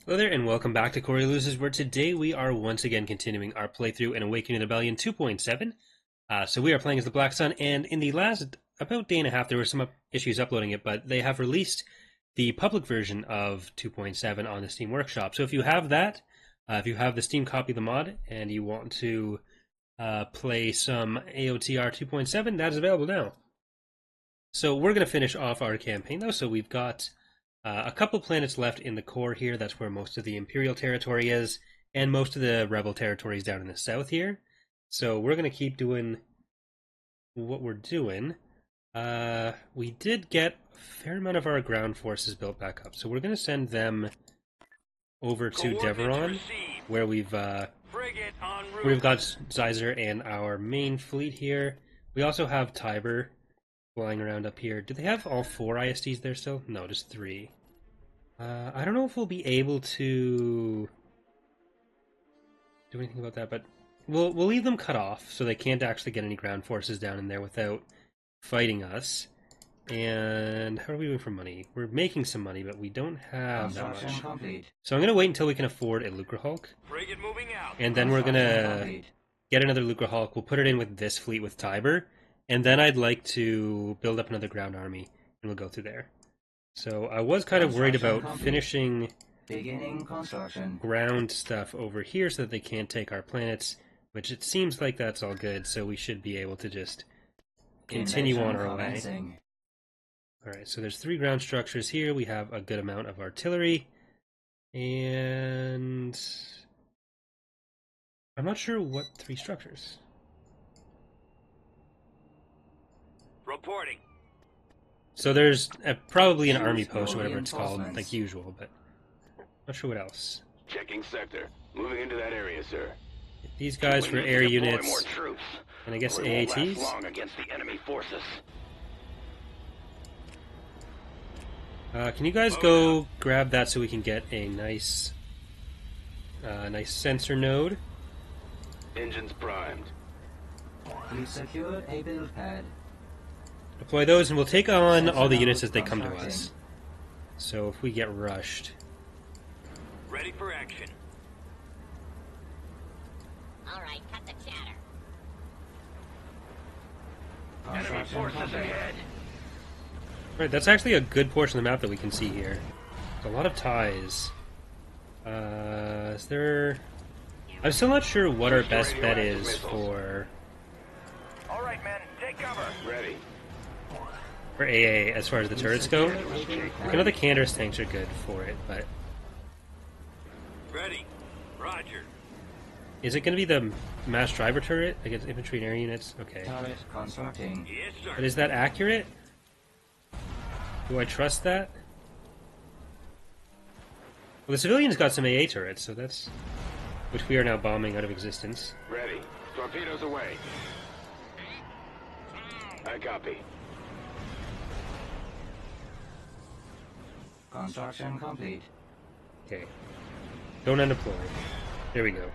Hello there, and welcome back to Corey Loses, where today we are once again continuing our playthrough in Awakening the Rebellion 2.7. So we are playing as the Black Sun, and in the last about day and a half there were some issues uploading it, but they have released the public version of 2.7 on the Steam Workshop. So if you have that, if you have the Steam copy of the mod, and you want to play some AOTR 2.7, that is available now. So we're going to finish off our campaign though, so we've got a couple planets left in the core here. That's where most of the Imperial territory is, and most of the Rebel territory is down in the south here. So we're going to keep doing what we're doing. We did get a fair amount of our ground forces built back up, so we're going to send them over to Deveron, where we've got Zyzer and our main fleet here. We also have Tiber flying around up here. Do they have all 4 ISDs there still? No, just 3. I don't know if we'll be able to do anything about that, but we'll leave them cut off so they can't actually get any ground forces down in there without fighting us. And how are we doing for money? We're making some money, but we don't have that much. So I'm going to wait until we can afford a Lucrehulk. And then we're going to get another Lucrehulk. We'll put it in with this fleet with Tiber. And then I'd like to build up another ground army, and we'll go through there. So I was kind of worried about finishing ground stuff over here so that they can't take our planets, which it seems like that's all good, so we should be able to just continue on our way. Alright, so there's 3 ground structures here. We have a good amount of artillery, and I'm not sure what 3 structures. Reporting. So there's probably an army post or whatever it's called, like usual, but not sure what else. Checking sector. Moving into that area, sir. These guys for air units, and I guess AATs. Long against the enemy forces. Can you guys go grab that so we can get a nice sensor node? Engines primed. You secured a build pad. Deploy those, and we'll take on all the units as they come to us. So if we get rushed. Ready for action. Alright, cut the chatter. Enemy forces ahead. Right, that's actually a good portion of the map that we can see here. There's a lot of ties. Is there... I'm still not sure what our best bet is for... Alright, men, take cover. Ready. For AA, as far as the turrets go. I know the Canderous tanks are good for it, but... Ready. Roger. Is it going to be the mass driver turret against infantry and air units? Okay. Turret constructing. Yes, sir. But is that accurate? Do I trust that? Well, the civilians got some AA turrets, so that's... which we are now bombing out of existence. Ready. Torpedoes away. I copy. Construction complete. Okay. Don't undeploy. There we go.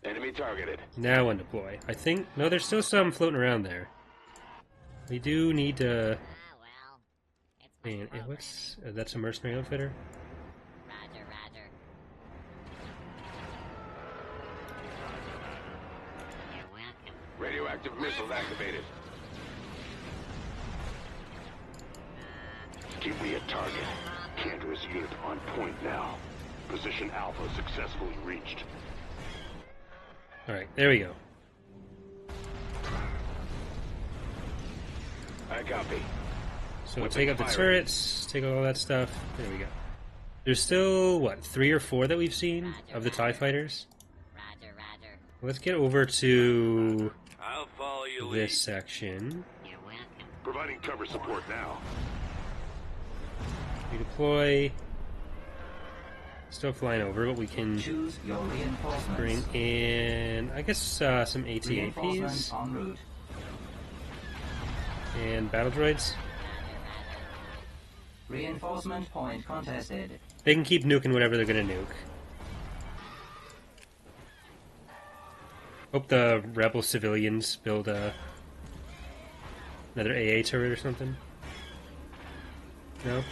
Enemy targeted. Now undeploy. I think... no, there's still some floating around there. We do need to... Ah, well. It's my Man, program. what's... that's a mercenary outfitter? Roger, roger. You're welcome. Radioactive missiles activated. Give me a target. Canderous unit on point now. Position Alpha successfully reached. Alright, there we go. I copy. So we'll take out the turrets, take out all that stuff. There we go. There's still, what, 3 or 4 that we've seen of the TIE fighters? Roger, roger. Let's get over to I'll follow you. this section. You're welcome. Providing cover support now. We deploy. Still flying over, but we can Choose your reinforcements. bring in, I guess, some Reinforcements AT-APs en route. and battle droids. Reinforcement point contested. They can keep nuking whatever they're going to nuke. Hope the rebel civilians build another AA turret or something. No?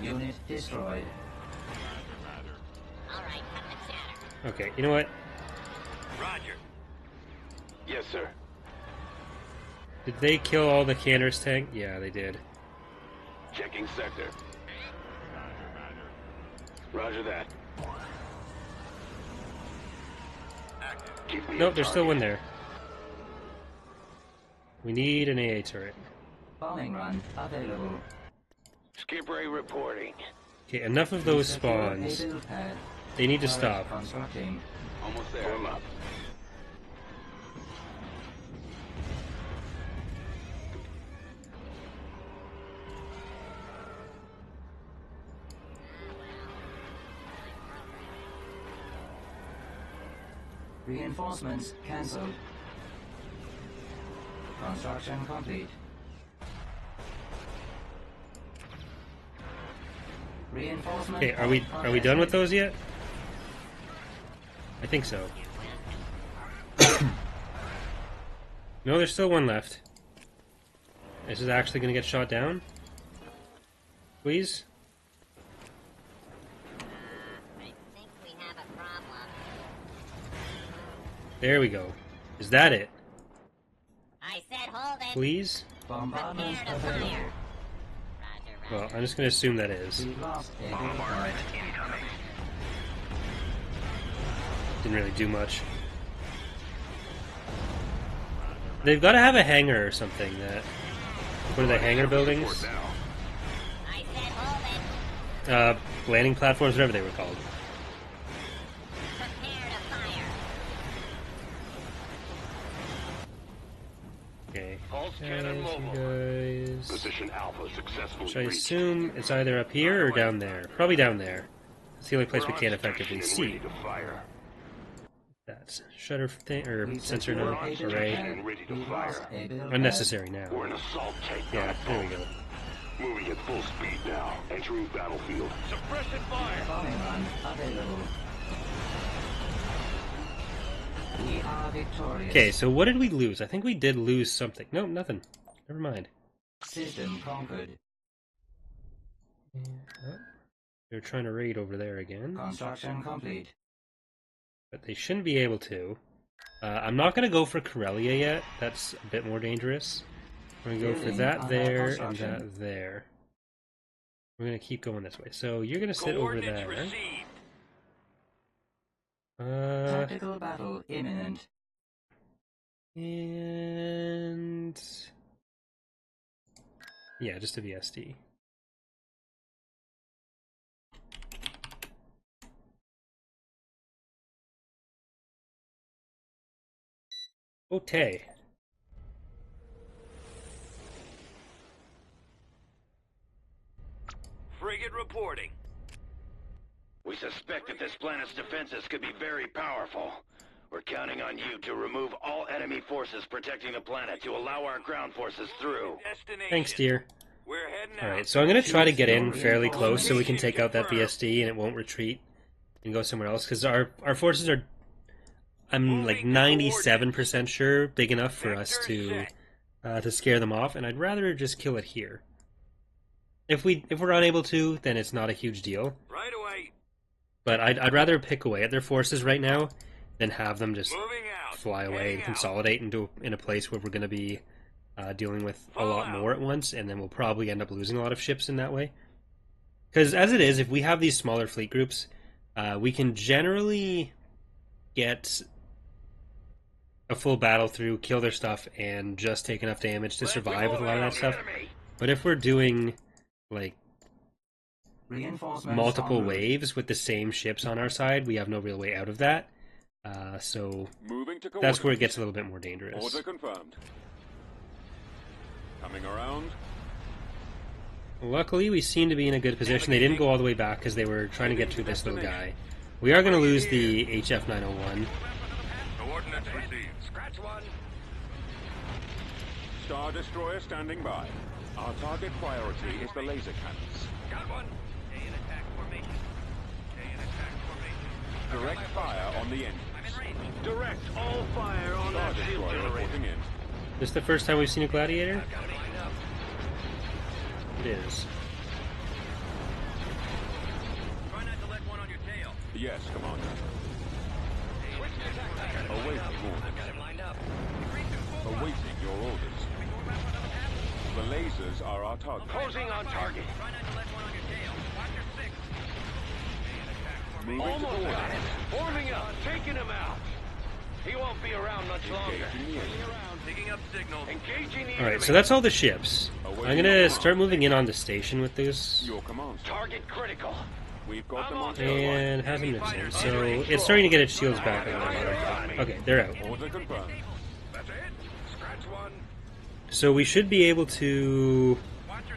Unit destroyed. Alright, cut the chatter. Okay, you know what? Roger. Yes, sir. Did they kill all the Cantor's tank? Yeah, they did. Checking sector. Roger that. Keep me Nope, on there's still one target. there. We need an AA turret. Bombing run available. Skip ray reporting. Okay, enough of those Secure a spawns. build pad. They need to Turret stop. Constructing. Almost there. I'm up. Reinforcements cancelled. Construction complete. Reinforcement. Okay, are we done with those yet? I think so. No, there's still one left. This is actually going to get shot down. Please? I think we have a problem. There we go. Is that it? I said hold it. Please? Bombardment Prepare to available. fire. Roger, Well, roger. I'm just going to assume that is. We lost a build pad. incoming. Didn't really do much. They've got to have a hangar or something that... What are they, hangar buildings? Now. I said hold it. Landing platforms, whatever they were called. Prepare to fire. Okay. Pulse Guys, cannon you mobile. guys... Position Alpha successfully Should I reached. assume it's either up here or down there? Probably down there. It's the only place we We're on can't station effectively and see. ready to fire. That's shutter thing or We sensor secure no a build array. pad. Ready to We lost fire. a build pad. Unnecessary now. We're in assault tank. Yeah, there we go. Moving at full speed now. Entering battlefield. Suppression fire. Bombing run available. We are victorious. Okay, so what did we lose? I think we did lose something. No, nothing. Never mind. System conquered. Oh, they're trying to raid over there again, Construction complete. but they shouldn't be able to. I'm not going to go for Corellia yet. That's a bit more dangerous. We're going to go for Building that under there and construction. that there. We're going to keep going this way. So you're going to sit over there. Tactical battle imminent. And... Yeah, just a VSD. Okay. Frigate reporting. We suspect that this planet's defenses could be very powerful. We're counting on you to remove all enemy forces protecting the planet to allow our ground forces through. Destination. Thanks, dear. We're heading out. Alright, so I'm going to try to get in fairly close so we can take out that VSD and it won't retreat and go somewhere else. Because our forces are, I'm like 97% sure, big enough for us to scare them off. And I'd rather just kill it here. If we're unable to, then it's not a huge deal. Right away. But I'd rather pick away at their forces right now than have them just Moving out. fly away Heading and out. consolidate in a place where we're going to be dealing with a lot more at once, and then we'll probably end up losing a lot of ships in that way. Because as it is, if we have these smaller fleet groups, we can generally get a full battle through, kill their stuff, and just take enough damage to survive with a lot of that stuff. But if we're doing like Reinforcements multiple en route. waves with the same ships on our side, we have no real way out of that. So Moving to that's where it gets a little bit more dangerous. Order confirmed. Coming around. Luckily, we seem to be in a good position. They didn't go all the way back because they were trying to get through this little guy. We are going to lose the HF 901. Coordinates received. Scratch one. Star Destroyer standing by. Our target priority is the laser cannons. Got one. Stay in attack formation. Stay in attack formation. Direct fire on the engines. I'm in range. Direct all fire on Star that shield Destroyer generator. reporting in. This the first time we've seen a gladiator? Got it lined up. It is. Yes, Commander. Awaiting orders. Awaiting your orders. The lasers are our target. Closing on target. Moving to Almost the got order. it. Forming up. Taking him out. He won't be around much longer. Engaging the enemy. Picking up signals. Engaging the All right, enemy. so that's all the ships. I'm gonna start moving in on the station with this, Your command. Target critical. We've got them I'm on on target. and it hasn't been seen. So it's starting to get its shields back on. Okay, they're out. Order confirmed. That's it. Scratch one. So we should be able to.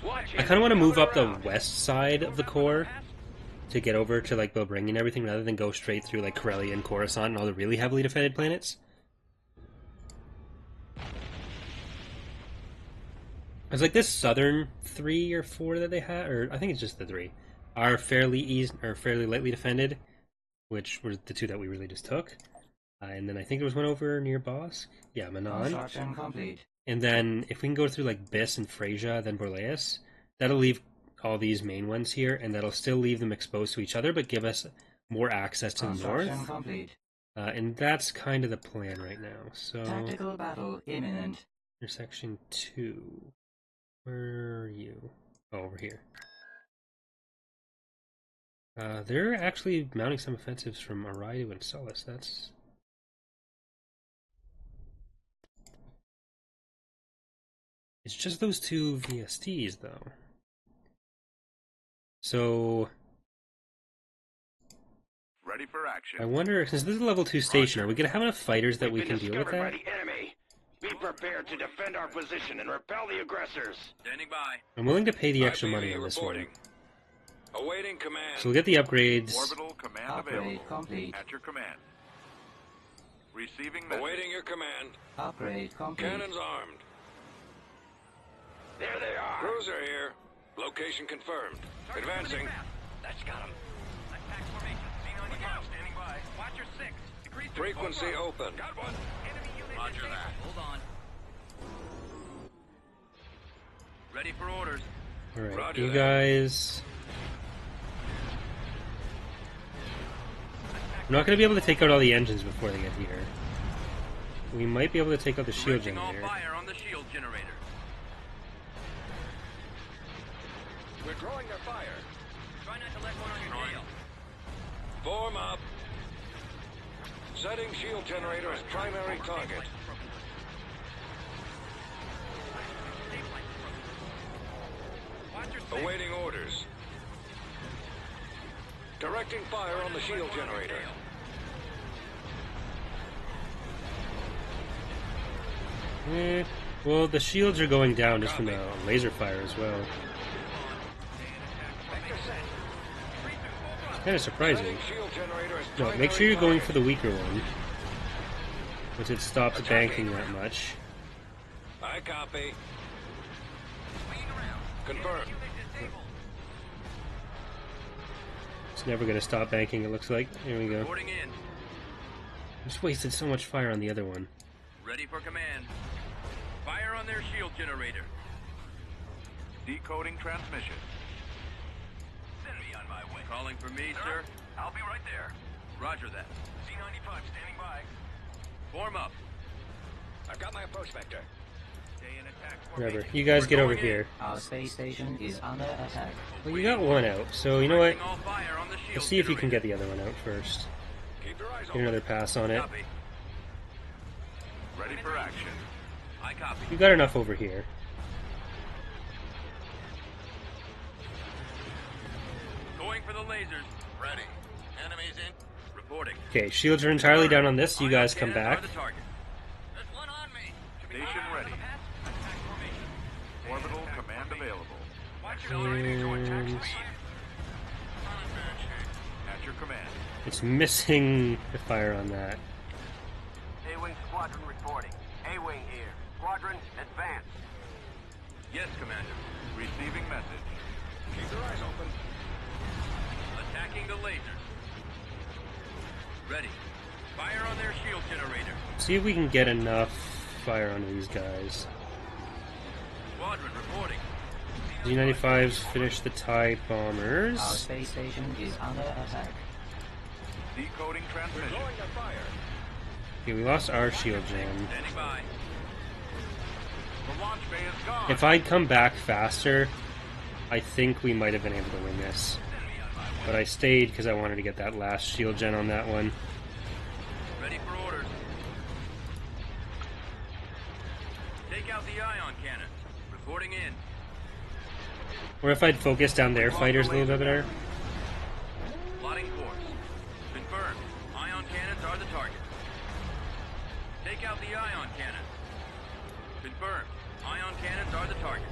Watch I kind of want to move up the west side of the core to get over to like Belbring and everything, rather than go straight through like Corellia and Coruscant and all the really heavily defended planets. It's like this southern 3 or 4 that they have, or I think it's just the 3, are fairly easy or fairly lightly defended, which were the 2 that we really just took. And then I think there was one over near Bosk. Yeah, Manon. Construction complete. And then if we can go through like Biss and Freyja, then Borleas, that'll leave all these main ones here, and that'll still leave them exposed to each other, but give us more access to the Construction north. complete. And that's kind of the plan right now. So, Tactical battle imminent. intersection 2. Where are you? Oh, over here. They're actually mounting some offensives from Araidu and Sullust. That's... It's just those 2 VSTs, though. So... Ready for action. I wonder, since this is a level 2 station, are we going to have enough fighters that we We've can been deal with discovered that? by the enemy. Be prepared to defend our position and repel the aggressors. Standing by. I'm willing to pay the extra money on this one. Awaiting command. So we'll get the upgrades. Orbital command Upgrade available. complete. At your command. Receiving message. Awaiting your command. Upgrade complete. Cannons armed. There they are. Cruiser here. Location confirmed. Advancing. That's got him. Attack formation. C95 standing by. Watch your 6. Decrease to frequency open. Got one. Enemy unit. Roger that. Hold on. Ready for orders. Alright, Roger you that. guys... I'm not going to be able to take out all the engines before they get here. We might be able to take out the shield generator. Fire on the shield generator. We're drawing their fire. Try not to let one on your tail. Form up. Setting shield generator as primary target. Awaiting orders. Directing fire on the shield generator. Well, the shields are going down just from the laser fire as well. Kind of surprising. Shield generator as No, make sure you're going for the weaker one, once it stops banking that much. I copy. Confirmed. It's never going to stop banking, it looks like. There we go. Reporting in. Just wasted so much fire on the other one. Ready for command. Fire on their shield generator. Decoding transmission. Send me on my way. Calling for me, sir? I'll be right there. Roger that. C95 standing by. Form up. I've got my approach vector. Stay in attack Whatever. formation. You guys We're get over going in. here. Our space station is under attack. Well, you got one out, so you know what? Directing all fire on the shield Let's see if you can generator. get the other one out first. Keep your eyes Get another pass on it. Copy. Ready for action. I copy. You got enough over here. Going for the lasers. Ready. Enemies in. Reporting. Okay, shields are entirely down on this. You guys come back. There's one on me. Station ready. Attack formation. Orbital command available. Watch And At your command. it's missing the fire on that. A-Wing Squadron reporting. A-Wing here. Squadron, advance. Yes, Commander. Receiving message. Keep your eyes open. Attacking the lasers. Ready. Fire on their shield generator. See if we can get enough fire onto these guys. Squadron reporting. Z-95s finish the TIE Our bombers. space station is under attack. Decoding transmission. Deploying a fire. Okay, we lost our shield gen. Standing by. The launch bay is gone. If I'd come back faster, I think we might have been able to win this. But I stayed because I wanted to get that last shield gen on that one. Ready for orders. Take out the ion cannon. Reporting in. Or if I'd focused down their fighters a little bit better. Plotting course. Confirmed. Ion cannons are the target. Take out the ion cannon. Confirmed. Ion cannons are the target.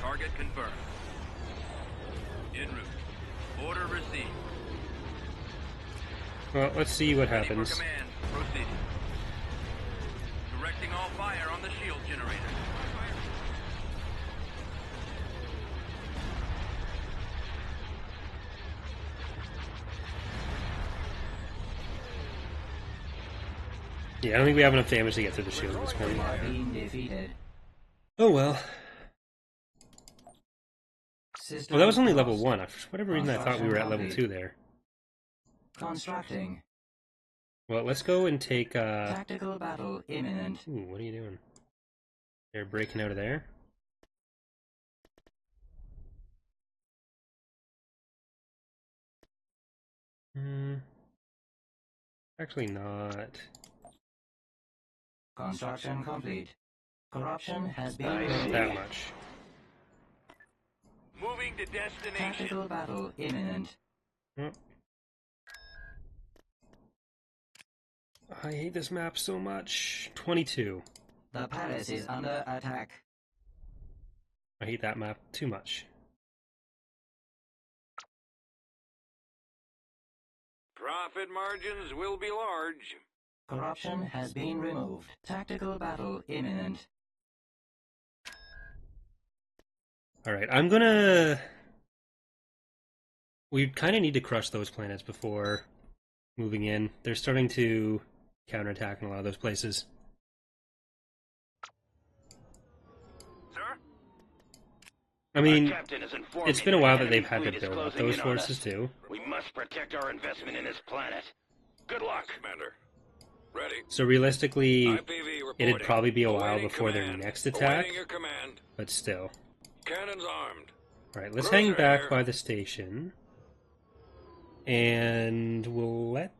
Target confirmed. En route. Order received. Well, let's see what Ready for happens. command. Proceeding. Directing all fire on the shield generator. Yeah, I don't think we have enough damage to get through the shield at this point. Being defeated. Oh well. System Well, that was only lost. level 1. For whatever reason, I thought we were at level 2 there. Constructing. Well, let's go and take, Tactical battle imminent. Ooh, what are you doing? They're breaking out of there? Actually not. Construction complete. Corruption has been That removed. much. Moving to destination. Tactical battle imminent. Oh. I hate this map so much. 22. The palace is under attack. I hate that map too much. Profit margins will be large. Corruption has been removed. Tactical battle imminent. Alright, I'm gonna... We kind of need to crush those planets before moving in. They're starting to counterattack in a lot of those places. Sir? I mean, Captain has informed it's me been a that while an that they've enemy had to fleet is build up closing those in on forces us. too. We must protect our investment in this planet. Good luck. Commander. Ready. So realistically, IPV reporting. it'd probably be a while Awaiting before their command. next attack, Awaiting your command. but still. Cannons armed. Alright, let's Cruiser hang back air. by the station. And we'll let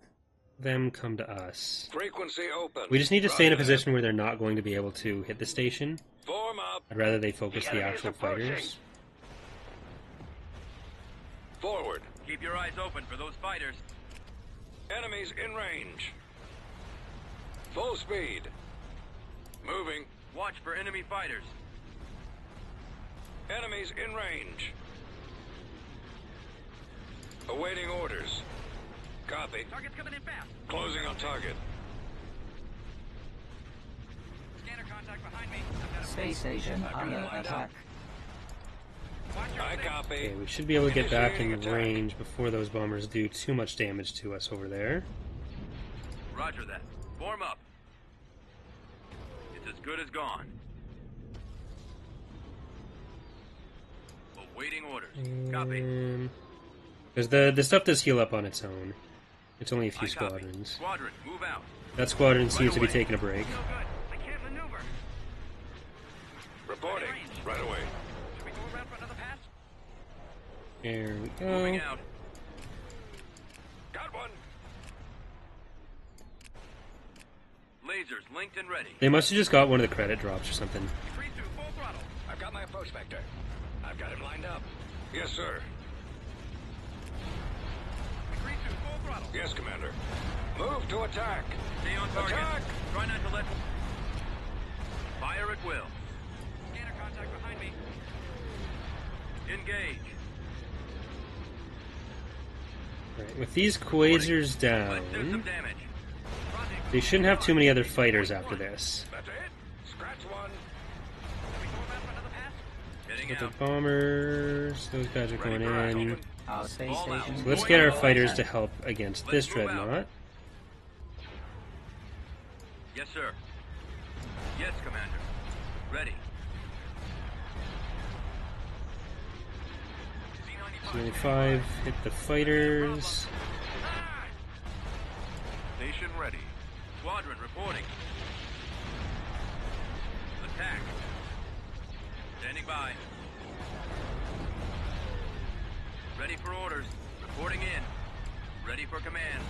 them come to us. Frequency open. We just need to stay in a Roger position where they're not going to be able to hit the station. that. Form up. I'd rather they focus The the enemy is actual approaching. fighters. Forward. Keep your eyes open for those fighters. Enemies in range. Full speed. Moving. Watch for enemy fighters. Enemies in range. Awaiting orders. Copy. Target's coming in fast. Closing on target. Scanner contact behind me. I've got a Space station got under it lined attack. watch your I six. copy. Okay, we should be able to get back in Initiating attack. range before those bombers do too much damage to us over there. Roger that. Form up. It's as good as gone. Awaiting orders. Copy. Because the stuff does heal up on its own. It's only a few I copy. squadrons. Squadron, move out. That squadron seems to be away. taking a break. Feel good. I can't maneuver. Reporting. Right away. Should we go around for another pass? There we Moving go. out. Got one. Lasers linked and ready. They must have just got one of the credit drops or something. Decrease to full throttle. I've got my approach vector. I've got him lined up. Yes, sir. Decrease to full throttle. Yes, Commander. Move to attack. Stay on target. Attack! Try not to let... Fire at will. Scanner contact behind me. Engage. Right, with these quasars Let's do some down, damage. they shouldn't have too many other fighters after this. That's it. Scratch one. Should we go around for another pass? Heading With the out. bombers, those guys are Ready going for in. action. Our space All out. station. So let's is get our under fighters to attack. help against Let's this move out. dreadnought. Yes, sir. Yes, Commander. Ready. 5 hit the fighters. Station ready. Squadron reporting. Attack. Standing by. Ready for orders. Reporting in. Ready for command.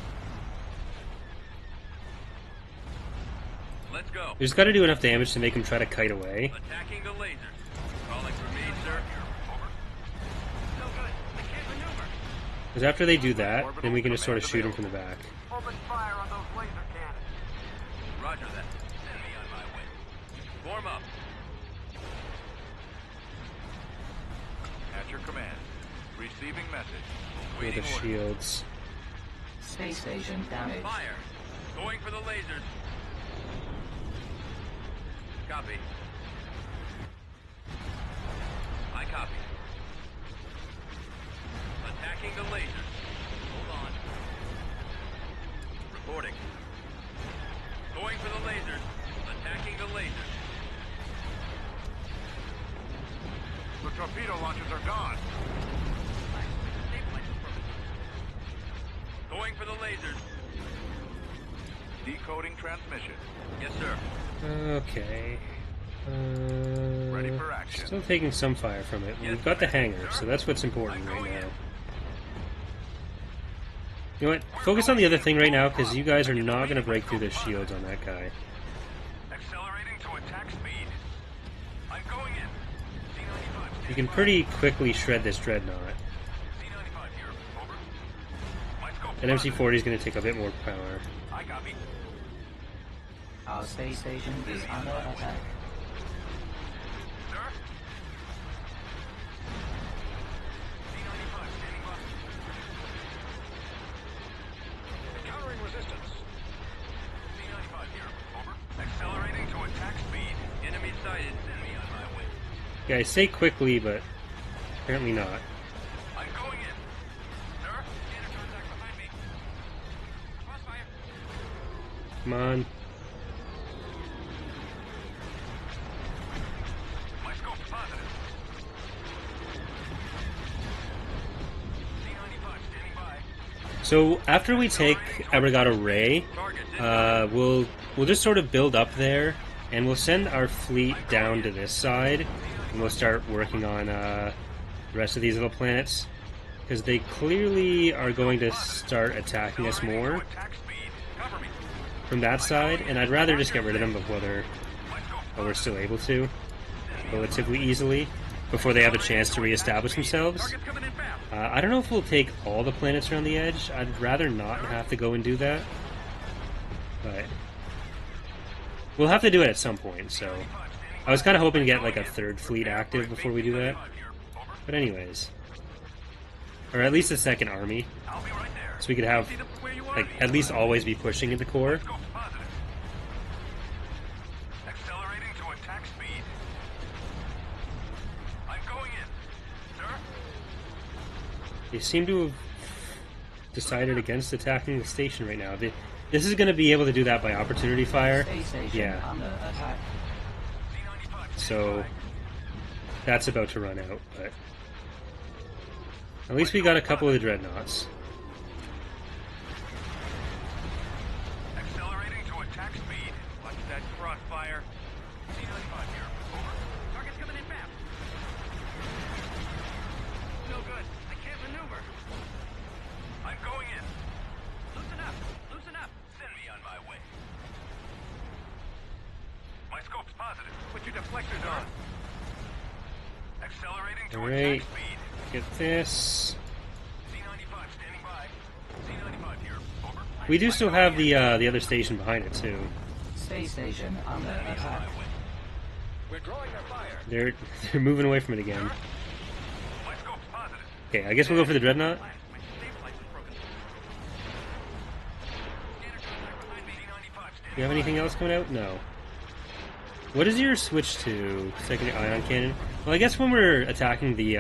Let's go. We just got to do enough damage to make him try to kite away. Attacking the lasers. Calling for me, sir. Over. No good. I can't maneuver. Because after they do that, then we can just sort of shoot him from the back. Open fire on those laser cannons. Roger that. Send me on my way. Form up. At your command. Receiving message. With the Waiting orders. shields. Space station damaged. Fire. Going for the lasers. Copy. I copy. Attacking the lasers. Hold on. Reporting. Going for the lasers. Attacking the lasers. The torpedo launchers are gone. Going for the lasers. Decoding transmission. Yes, sir. Okay. Ready for action. Still taking some fire from it. We've got the hangar, so that's what's important right now. You know what? Focus on the other thing right now, because you guys are not going to break through the shields on that guy. Accelerating to attack speed. I'm going in. C-95. You can pretty quickly shred this dreadnought. C-95 here. Over. My scope. That MC-40 is going to take a bit more power. I copy. Our space station is under attack. Sir? C-95 standing by. Countering resistance. C-95 here. Over. Accelerating to attack speed. Enemy sighted. Send me on my way. Guys, say quickly, but apparently not. I'm going in. Sir? Standard contact behind me. Crossfire. Come on. My scope's positive. C-95 standing by. So after we take Abrigado Ray, we'll just sort of build up there, and we'll send our fleet down to this side, and we'll start working on the rest of these little planets, because they clearly are going to start attacking us more Attack speed. Cover me. from that side, and I'd rather just get rid of them before we're still able to, relatively easily, before they have a chance to reestablish themselves. Target's coming in fast. I don't know if we'll take all the planets around the edge. I'd rather not have to go and do that. But we'll have to do it at some point, so I was kind of hoping to get like a third fleet active before we do that. But anyways. Or at least a second army. I'll be right there. So we could have, Where you are? like, at least always be pushing into core. Scope's positive. Accelerating to attack speed. I'm going in. Sir? They seem to have decided against attacking the station right now. This is going to be able to do that by opportunity fire. Space station Yeah. under attack. C-95 So that's about to run out, but at least we got a couple of the dreadnoughts. accelerating to attack speed. Watch that crossfire. C-95 here. Over. Target's coming in fast. No good. I can't maneuver. I'm going in. Loosen up. Loosen up. Send me on my way. My scope's positive. Put your deflectors on. Accelerating to Alright. attack speed. Get this. C-95 standing by. C-95 here. Over. We do still have the other station behind it too. Space station under attack. We're drawing their fire. They're moving away from it again. My scope's positive. Okay, I guess we'll go for the dreadnought. My stabilizer's broken. Standard contact behind me. C-95 Do standing you have anything else coming out? No. What is your switch to secondary ion cannon? Well, I guess when we're attacking the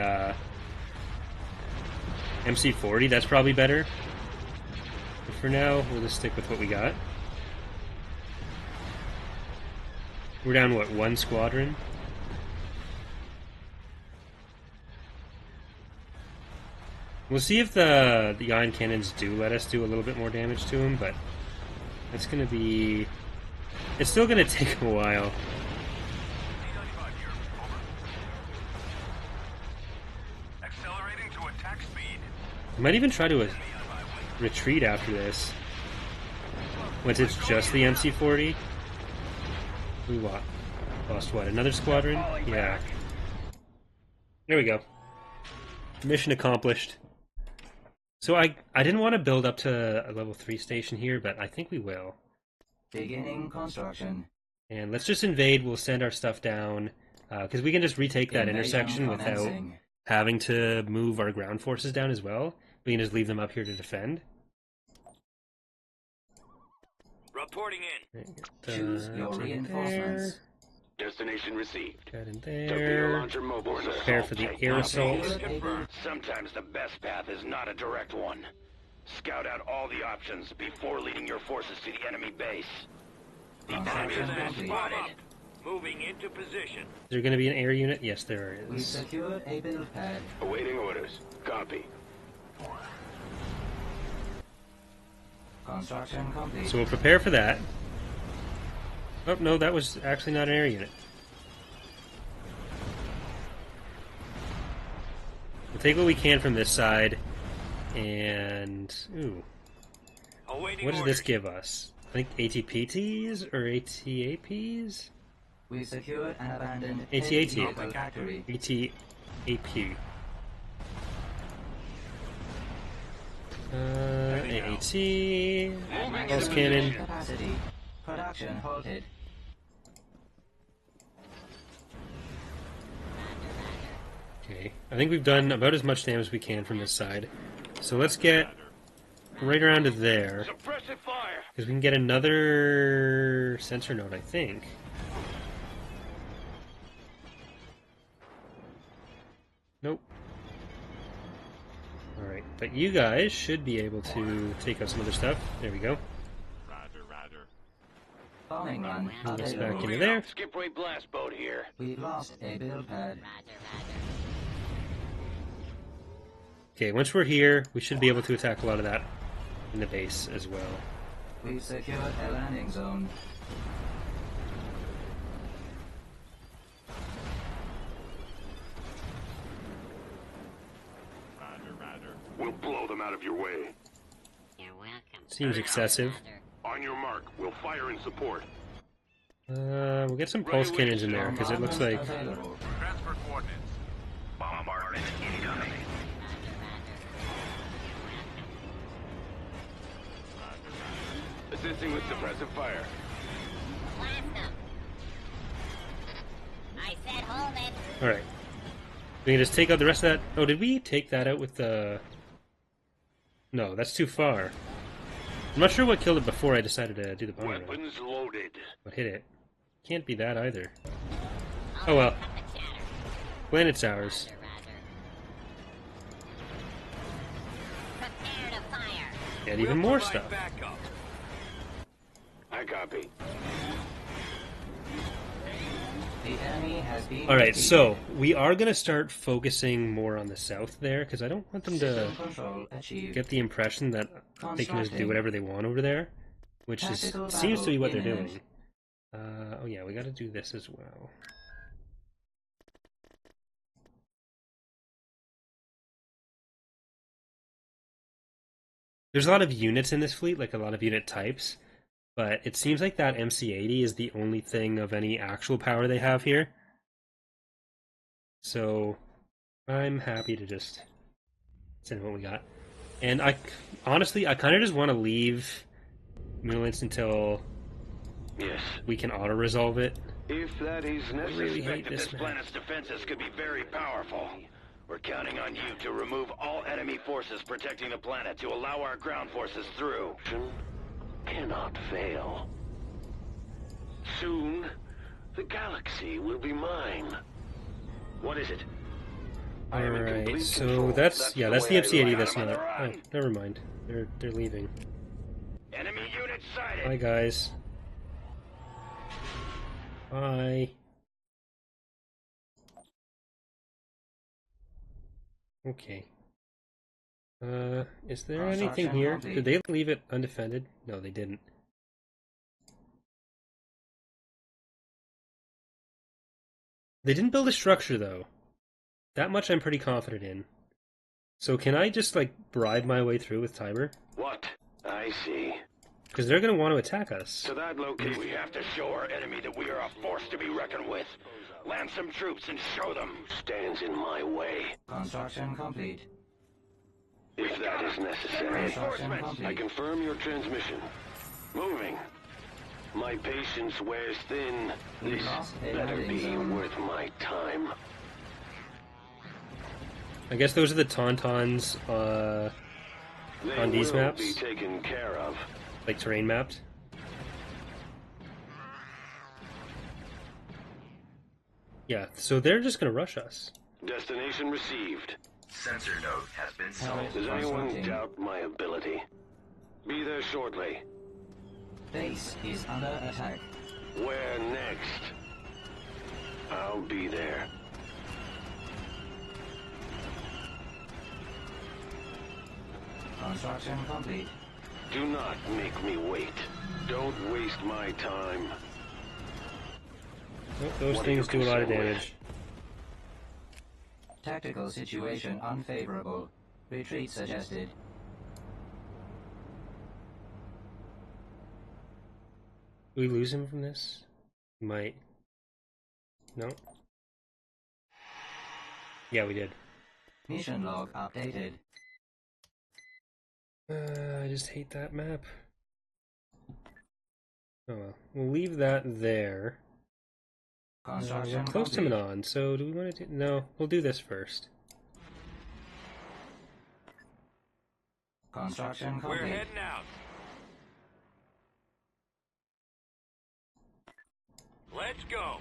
MC-40, that's probably better. But for now, we'll just stick with what we got. We're down, what, one squadron? We'll see if the ion cannons do let us do a little bit more damage to him, but it's gonna be... It's still gonna take a while. Accelerating to attack speed. I might even try to retreat after this. Once it's just the MC-40. We lost what? Another squadron? Yeah. There we go. Mission accomplished. So I didn't want to build up to a level 3 station here, but I think we will. Beginning construction. And let's just invade. We'll send our stuff down. Because we can just retake that intersection without Commencing. having to move our ground forces down as well. We can just leave them up here to defend. Reporting in. Choose your reinforcements. Destination received. That in Torpedo there. launcher mobile. Prepare for the air assault. Sometimes the best path is not a direct one. Scout out all the options before leading your forces to the enemy base. Construction complete. Moving into position. Is there going to be an air unit? Yes, there We is. secured a build pad. Awaiting orders. Copy. Construction complete. So we'll prepare for that. Oh, no, that was actually not an air unit. We'll take what we can from this side, and... Ooh. Awaiting What does orders. this give us? I think ATPTs or ATAPs? We secured an abandoned AT-AT. heavy vehicle factory. ATAP. AAT. Pulse cannon. Capacity. Production halted. Okay, I think we've done about as much damage as we can from this side. So let's get right around to there, Suppressive fire. because we can get another sensor node, I think. Nope. Alright, but you guys should be able to take out some other stuff. There we go. Bombing run Move this back available. into there. Skip ray blast boat here. We lost a build pad. Okay, once we're here, we should be able to attack a lot of that in the base as well. We've secured a landing zone. We'll blow them out of your way. You're welcome. Seems excessive. On your mark, we'll fire in support. We'll get some pulse cannons in there, because it looks like... Available. Transfer coordinates. Bombardment incoming. Assisting with suppressive fire. Blast them. I said hold it. Alright. We can just take out the rest of that... Oh, did we take that out with the... No, that's too far. I'm not sure what killed it before I decided to do the bomber run. Weapons loaded. What hit it? Can't be that either. Oh well. Cut the chatter. Planet's ours. Prepare to fire. Get even more stuff. Backup. I copy. The enemy has been Alright, defeated. so we are going to start focusing more on the south there, because I don't want them to System control achieved. get the impression that they can just do whatever they want over there, which is, Tactical seems to be what they're battle doing. imminent. Oh yeah, we got to do this as well. There's a lot of units in this fleet, like a lot of unit types, but it seems like that MC-80 is the only thing of any actual power they have here. So I'm happy to just send what we got. And honestly, I kind of just want to leave Mutants until Yes. we can auto-resolve it. If that is I really necessary. hate this This map. planet's defenses could be very powerful. We're counting on you to remove all enemy forces protecting the planet to allow our ground forces through. Cannot fail. Soon, the galaxy will be mine. What is it? I am in Alright, complete so control. that's the way I MC-80 like that's it. On not... the Oh, run. never mind. They're leaving. Enemy unit sighted. Bye, guys. Bye. Okay. Is there anything Construction here? complete. Did they leave it undefended? No, they didn't. They didn't build a structure, though. That much I'm pretty confident in. So can I just, like, bribe my way through with Tiber? What? I see. Because they're going to want to attack us. To that location, we have to show our enemy that we are a force to be reckoned with. Land some troops and show them who stands in my way. Construction complete. If that is necessary. Construction complete. I confirm your transmission. Moving. My patience wears thin. We This lost a better landing be zone. worth my time. I guess those are the Tauntauns, They on these will maps? be taken care of. like terrain mapped. Yeah, so they're just going to rush us. Destination received. Sensor node has been sold. Does anyone doubt my ability? Be there shortly. Base is under attack. Where next? I'll be there. Construction complete. Do not make me wait. Don't waste my time. Oh, those What are things you do a lot of concerned with? damage. Tactical situation unfavorable. Retreat suggested. Do we lose him from this? Might. No? Yeah, we did. Mission log updated. I just hate that map. Oh well. We'll leave that there. Construction We're close to complete. Manon, so do we want to do... No, we'll do this first. Construction We're complete. heading out. Let's go.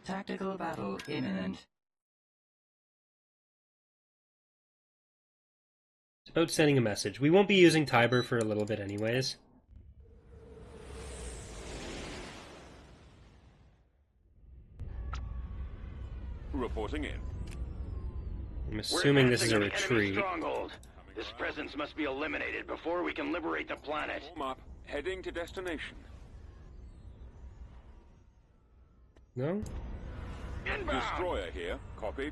Tactical battle imminent. It's about sending a message. We won't be using Tiber for a little bit anyways. Reporting in. I'm We're assuming this is a passing an enemy retreat. stronghold. This presence must be eliminated before we can liberate the planet. Warm up. Heading to destination. No? Inbound! Destroyer here. Copy.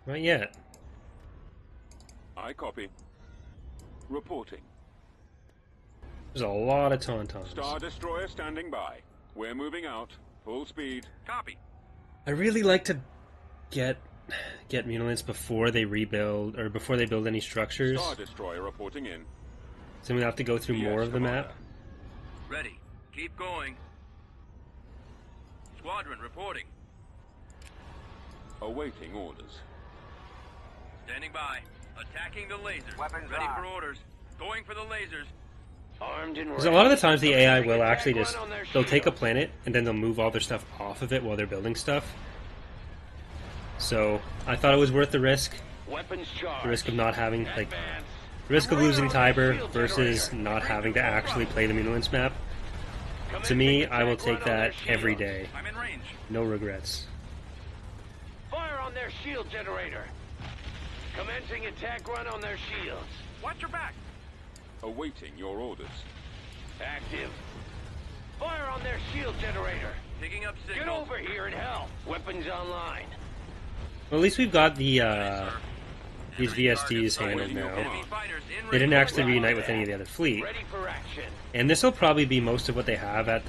Not yet. I copy. Reporting. There's a lot of Tauntauns. Star Destroyer standing by. We're moving out. Full speed. Copy. I really like to get mutants before they rebuild, or before they build any structures. Star Destroyer reporting in. So we have to go through Yes, more of the Commander. map. Ready. Keep going. Squadron reporting. Awaiting orders. Standing by. Attacking the lasers. Weapons Ready are. for orders. Going for the lasers. Armed and Because a lot of the times the AI ready. will Attack actually run just... on their They'll take a shields. planet, and then they'll move all their stuff off of it while they're building stuff. So, I thought it was worth the risk. Weapons charged. The risk of not having, like... Advance. The risk of losing Tiber Shield versus generator. not having to actually play the Mutants map. To Commencing me, attack I will run take on their that every shields. day. I'm in range. No regrets. Fire on their shield generator. Commencing attack run on their shields. Watch your back. Awaiting your orders. Active. Fire on their shield generator. Picking up Get signals. over here and help. Weapons online. Well, at least we've got the, Sir. these Enemy VSDs targets handled awaiting now. enemy fighters in They didn't range. actually reunite with any of the other fleet. Ready for action. And this will probably be most of what they have at,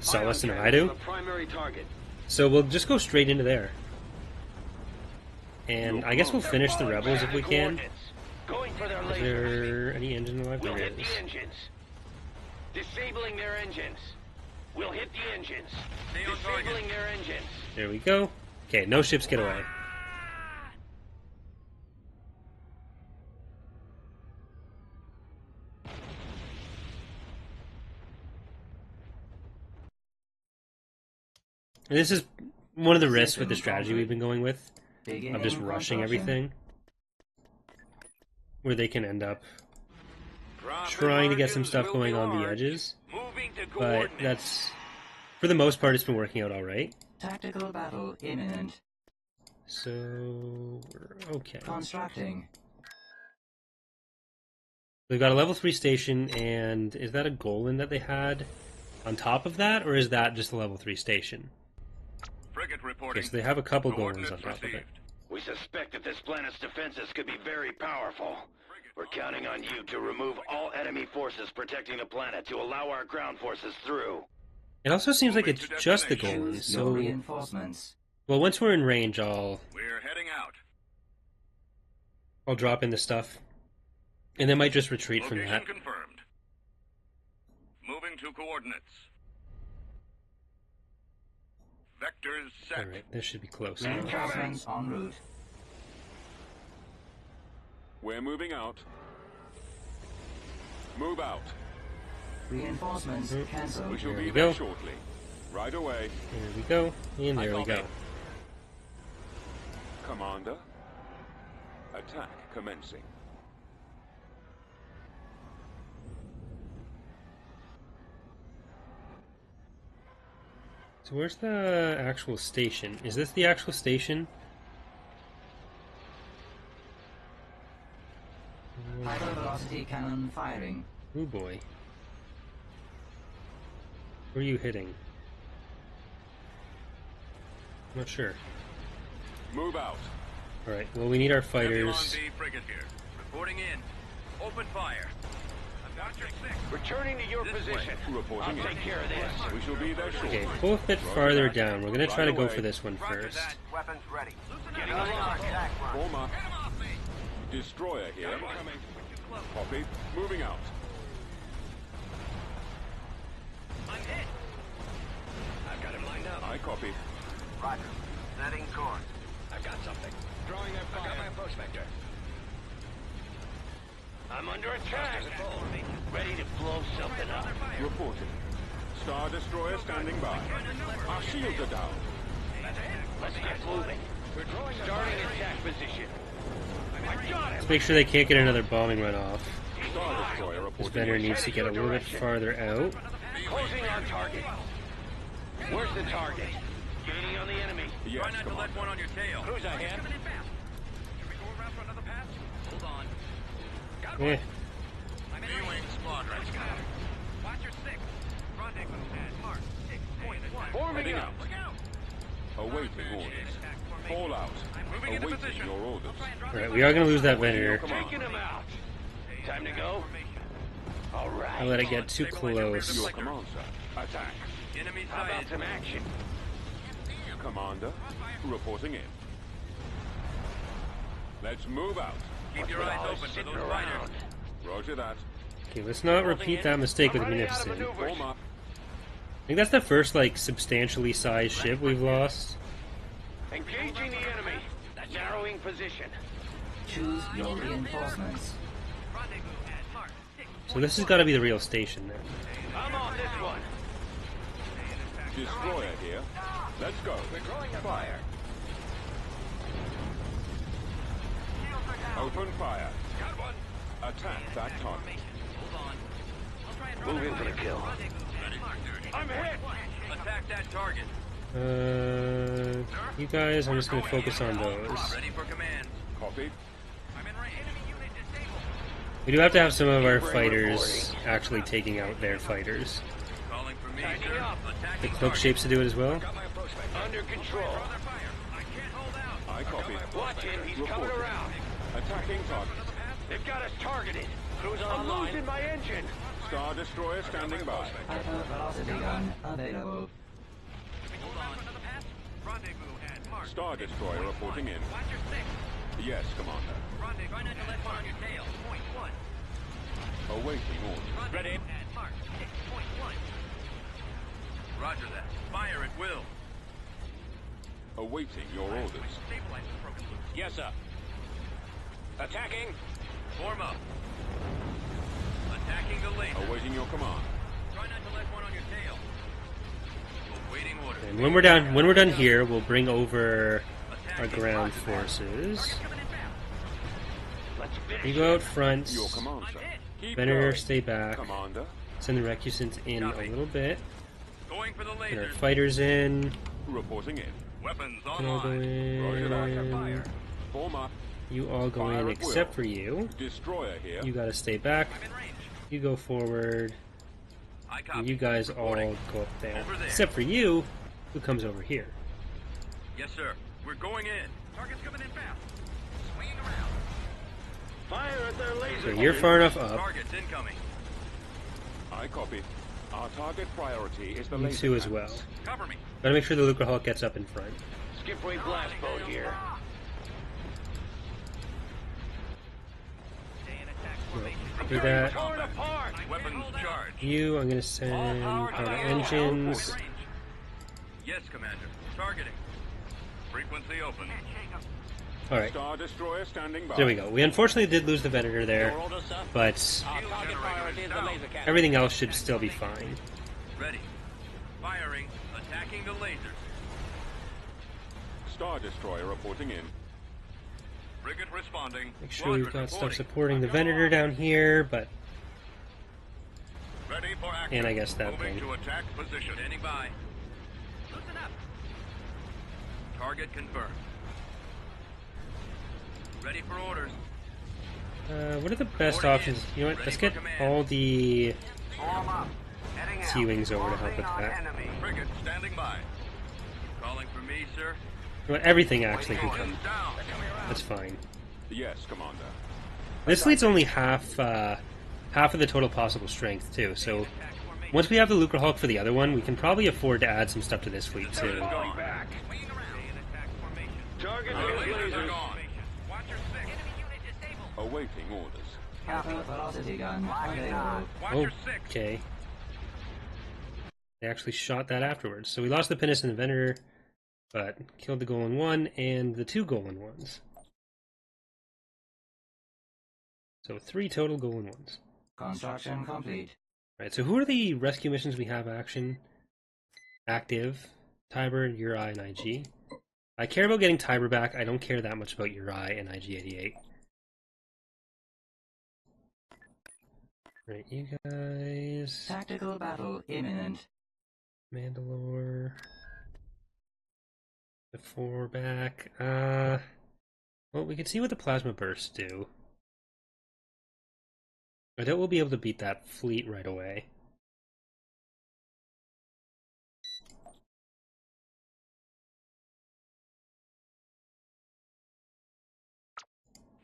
Sullust and Raidu. The primary target. So we'll just go straight into there. And I guess we'll finish the rebels if we can. Coordinates. Going for their Is lasers. there any engine alive? We'll There hit is. the engines. Disabling their engines. We'll hit the engines. Stay on target. Disabling their engines. There we go. Okay, no ships get away. And this is one of the risks with the strategy we've been going with, of just rushing everything, where they can end up Profit trying to get some margins stuff will going be on the large. edges. Moving to But coordinates. that's, for the most part, it's been working out all right. Tactical battle imminent. So we're okay. Constructing. We've got a level 3 station, and is that a Golan that they had on top of that, or is that just a level 3 station? Frigate reporting. Okay, so they have a couple Golans Coordinates on top of it. received. We suspect that this planet's defenses could be very powerful. We're counting on you to remove all enemy forces protecting the planet to allow our ground forces through. It also seems like it's just the Golans, Choose your so... reinforcements. Well, once we're in range, I'll We're heading out. drop in the stuff. And they might just retreat from Location that. confirmed. Moving to coordinates. Vectors set. Alright, this should be close. Reinforcements en route. We're moving out. Move out. Reinforcements cancelled. We shall There be we there go. shortly. Right away. There we go, and there we go. Commander. Attack commencing. So where's the actual station? Is this the actual station? Hypervelocity cannon firing. Oh boy. Where are you hitting? I'm not sure. Move out. Alright, well we need our Nebulon fighters. B frigate here. Reporting in. Open fire. I've got your six. Returning to your This position. Reporting I'll in. take care of this. We shall be there shortly. Okay, pull a bit farther down. We're gonna try to go for this one Roger first. that. Weapons ready. Getting along. Attack run. Form up. Get him off me. Destroyer here. We're too close. Copy. Moving out. I'm hit. I've got him lined up. I copy. Roger. Setting course. I've got something. Drawing their fire. I've got my approach vector. I'm under attack. Ready to blow something up. Reporting. Star Destroyer standing by. Our shields are down. Let's get moving. We're starting attack position. I got him. Let's make sure they can't get another bombing run off. Star Destroyer This reporting Venator in. needs to get a little bit farther out. Closing on target. Where's the target? Gaining on the enemy. Yes, Try not to let Commander. one on your tail. Who's ahead? Should we go around for another pass? Hold on. Got Eh, one. I'm in B-wing squadron. Watch your six. Rendezvous at mark 6.1. Forming Heading up. out. Look out. Awaiting orders. Fall out. Moving into Awaiting position. your orders. alright, we are gonna lose that Venator. Taking him out. Time to go. All right. I let it get too close. Your command, sir. Attack. Enemy How about sighted. some action? Commander, reporting in. Let's move out. Keep your eyes Oh, open for sitting those around. fighters. Roger that. Okay, let's not repeat that mistake with Munificent. Form up. I think that's the first, like, substantially sized ship we've lost. Engaging the enemy. Narrowing position. Choose your reinforcements. Rendezvous at mark 6. So this has got to be the real station then. I'm on this one. Destroyer here. Let's go. We're drawing fire. Open fire. Got one. Attack that target. Hold on. I'll try and Move in for the kill. I'm hit. Attack that target. You guys, I'm just going to focus on those. Ready for command. Copy. I'm in range. Enemy unit disabled. We do have to have some of our fighters actually taking out their fighters. Calling for me, Tagging sir. up. The Attacking cloak shapes to do it as well. Got my approach vector. Under control. Draw their fire. I can't hold out. I copy. Watch him. He's coming Reporting. around. Attacking target. They've got us targeted. Who's online? I'm losing my engine. Star Destroyer standing by. Hypervelocity gun available. Hold on. Another pass. Rendezvous at mark. Star Destroyer reporting in. Watch your six. Yes, Commander. Rendezvous. Try not to let one on your tail. Point one. Awaiting orders. Ready. At mark 6.1. Roger that. Fire at will. Awaiting your orders. Stabilizer's broken loose. Yes, sir. Attacking. Form up. Attacking the laser. Awaiting your command. Try not to let one on your tail. Awaiting orders. And when we're done here, we'll bring over our ground forces. Let's finish. You go out front. Your command, sir. Keep Venator, going. stay back. Commander. Send the recusants in a little bit. Going for the Get our lasers. fighters in. Reporting in. Weapons You all go online. in. Form up. You all go Fire in at except will. for you. Destroyer here. You gotta stay back. I'm in range. You go forward. I And copy. you guys Reporting. all go up there. Over there. Except for you, who comes over here. Yes, sir. We're going in. Target's coming in fast. Swinging around. Fire at their laser. So you're far enough up. Target's incoming. I copy. Our target priority is the You laser two as cannons. well. Cover me. Gotta make sure the Lucre Hulk gets up in front. Skipway blast boat here. Stay in attack formation. Do that. Torn apart. Weapons charged. You, I'm gonna send power engines. Range. Yes, Commander. Targeting. Frequency open. Alright, Star Destroyer standing by. there we go. We unfortunately did lose the Venator there, but Shield generator is down. everything else should still be fine. Ready. Firing. Attacking the lasers. Star Destroyer reporting in. Frigate responding. Make sure we've Squadron got stuff reporting. supporting the Venator down here, but Ready for action. and I guess that Moving thing. to attack position. Standing by. Listen up. Target confirmed. Ready for orders. What are the best options? You know what? Let's get all the Form up. Heading out. T-Wings over to help with Moving on that. enemy. Frigate standing by. Calling for me, sir. You know what? Everything actually can come. Weapons down. That's fine. Yes, Commander. This fleet's only half of the total possible strength too. So once we have the Lucre Hulk for the other one, we can probably afford to add some stuff to this fleet too. Going back. Swinging around. Stay in attack formation. Target Lasers are lasers. gone. Watch your six. Enemy unit disabled. Awaiting orders. Capital velocity gun available. Watch your six. Okay. They actually shot that afterwards. So we lost the Pinnace and the Venator, but killed the Golan 1 and the 2 Golan 1s. So 3 total Golan 1s. Construction complete. Right, so who are the rescue missions we have active? Tiber, Uri, and IG. I care about getting Tiber back. I don't care that much about Uri and IG-88. Right, you guys. Tactical battle imminent. Mandalore. The 4 back. Well, we can see what the plasma bursts do. I doubt we'll be able to beat that fleet right away.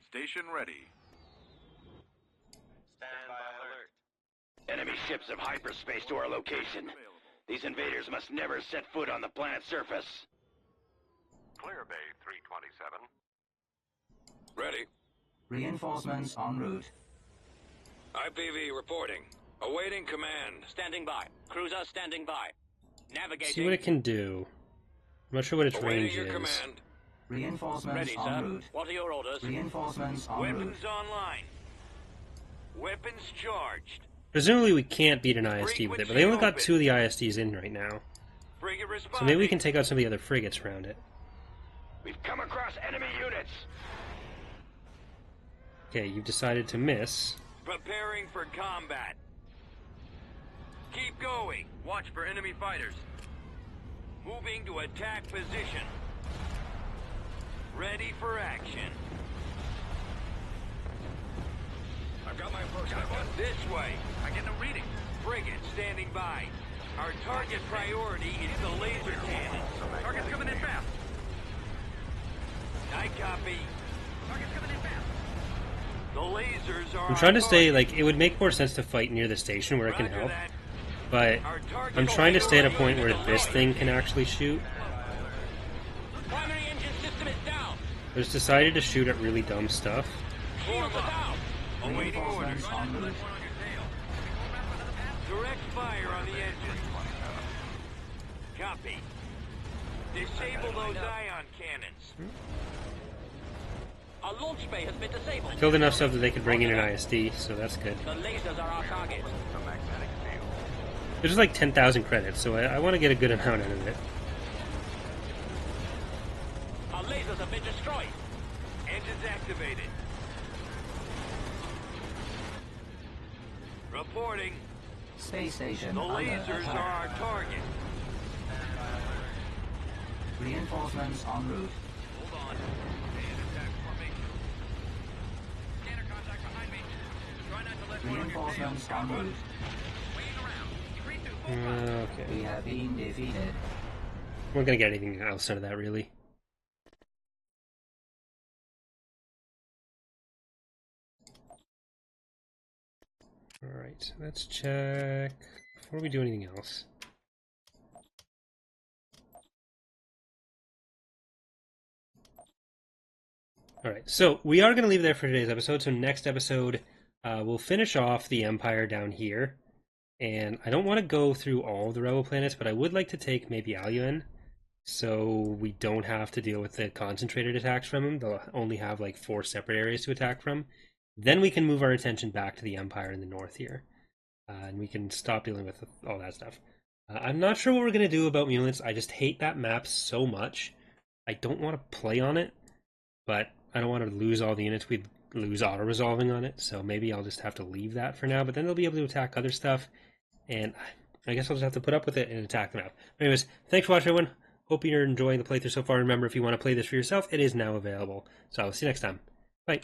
Station ready. Enemy ships have hyperspace to our location. These invaders must never set foot on the planet's surface. Clear Bay 327. Ready. Reinforcements en route. IPV reporting. Awaiting command. Standing by. Cruiser standing by. Navigating. See what it can do. I'm not sure what its Awaiting range your is. command. Reinforcements Ready, en sir. route. What are your orders? Reinforcements en route. Weapons online. Weapons charged. Presumably we can't beat an ISD with it, but they only got 2 of the ISDs in right now. Frigate responding. So maybe we can take out some of the other frigates around it. We've come across enemy units. Okay, you've decided to miss. Preparing for combat. Keep going. Watch for enemy fighters. Moving to attack position. Ready for action. I've got my first one. This way. I get no reading. Frigate standing by. Our target priority is the laser cannon. Target's coming in fast. I copy. Target's coming in fast. The lasers are. I'm trying to stay, like, it would make more sense to fight near the station where it can help, but I'm trying to stay at a point where this thing can actually shoot. Primary engine system is down. I just decided to shoot at really dumb stuff. Shields are down. Awaiting orders. Reinforcements en route. Direct fire on the engine. Copy. Disable those ion cannons. Our launch bay has been disabled. Killed enough stuff that they could bring in an ISD, so that's good. The lasers are our target. There's just like 10,000 credits, so I want to get a good amount out of it. Our lasers have been destroyed. Engines activated. Reporting. Space station The under lasers attack. are our target. Reinforcements en route. Hold on. Stay in attack formation. Scanner contact behind me. Try not to let one on your tail. Reinforcements en route. Waiting around. 3-2, full Okay. We have been defeated. We're not going to get anything else out of that, really. Alright, let's check before we do anything else. Alright, so we are going to leave it there for today's episode. So next episode, we'll finish off the Empire down here. And I don't want to go through all the rebel planets, but I would like to take maybe Aluen, so we don't have to deal with the concentrated attacks from them. They'll only have like 4 separate areas to attack from. Then we can move our attention back to the Empire in the north here. And we can stop dealing with all that stuff. I'm not sure what we're going to do about Mulets. I just hate that map so much. I don't want to play on it, but I don't want to lose all the units. We'd lose auto-resolving on it, so maybe I'll just have to leave that for now. But then they'll be able to attack other stuff, and I guess I'll just have to put up with it and attack the map. Anyways, thanks for watching, everyone. Hope you're enjoying the playthrough so far. Remember, if you want to play this for yourself, it is now available. So I'll see you next time. Bye.